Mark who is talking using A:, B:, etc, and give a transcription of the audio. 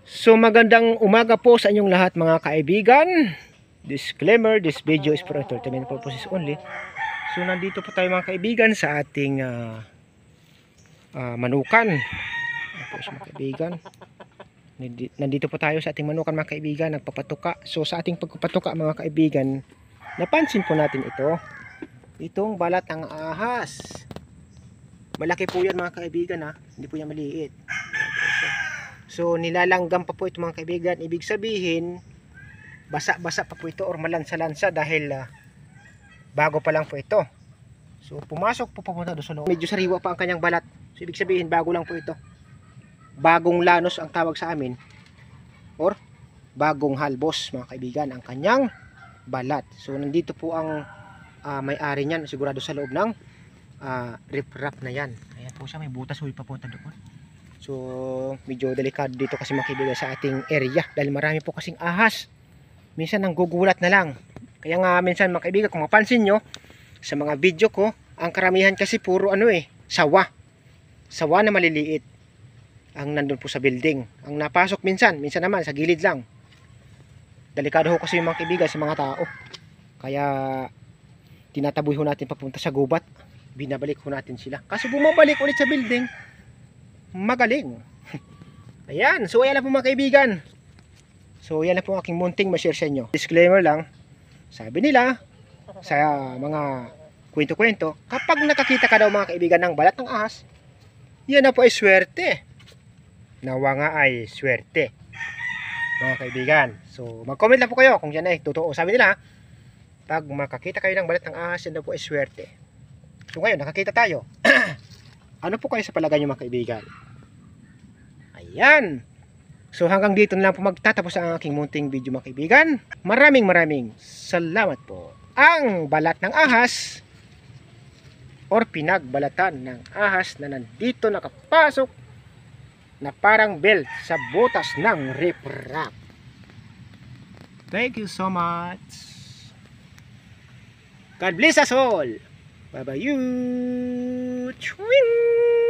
A: So magandang umaga po sa inyong lahat mga kaibigan. Disclaimer, this video is for entertainment purposes only. So nandito po tayo mga kaibigan sa ating manukan. Ayan po siya, mga kaibigan. Nandito po tayo sa ating manukan mga kaibigan, nagpapatuka. So sa ating pagpapatuka mga kaibigan, napansin po natin ito. Itong balat ng ahas. Malaki po yan mga kaibigan ha. Hindi po yan maliit. So nilalanggam pa po ito mga kaibigan. Ibig sabihin basa-basa pa po ito or malansa-lansa dahil bago pa lang po ito. So pumasok po papunta doon sa loob. Medyo sariwa pa ang kanyang balat. So ibig sabihin bago lang po ito. Bagong lanos ang tawag sa amin or bagong halbos mga kaibigan ang kanyang balat. So nandito po ang may-ari niyan sigurado sa loob ng rip-rap na yan. Ayan po siya, may butas pa papunta doon. So medyo delikado dito kasi mga kaibigan sa ating area dahil marami po kasing ahas. Minsan nanggugulat na lang. Kaya nga minsan mga kaibigan kung mapansin nyo sa mga video ko, ang karamihan kasi puro sawa. Sawa na maliliit ang nandun po sa building. Ang napasok minsan naman sa gilid lang. Delikado ho kasi yung mga kaibigan sa mga tao. Kaya tinataboy ho natin papunta sa gubat. Binabalik ho natin sila. Kaso bumabalik ulit sa building, magaling. Ayan, so ayan na po mga kaibigan. So yan na po aking munting ma-share sa inyo. Disclaimer lang, sabi nila sa mga kwento-kwento, kapag nakakita ka daw mga kaibigan ng balat ng ahas, yan na po ay swerte. Nawa nga ay swerte mga kaibigan. So mag-comment lang po kayo kung yan ay totoo. Sabi nila, pag makakita kayo ng balat ng ahas, yan na po ay swerte. So ngayon nakakita tayo. Ano po kayo sa palagay nyo mga kaibigan? Ayan. So hanggang dito na lang po magtatapos ang aking munting video mga kaibigan. Maraming salamat po. Ang balat ng ahas or pinagbalatan ng ahas na nandito nakapasok na parang belt sa butas ng rip-rap. Thank you so much. God bless us all. Bye-bye you. Chwing!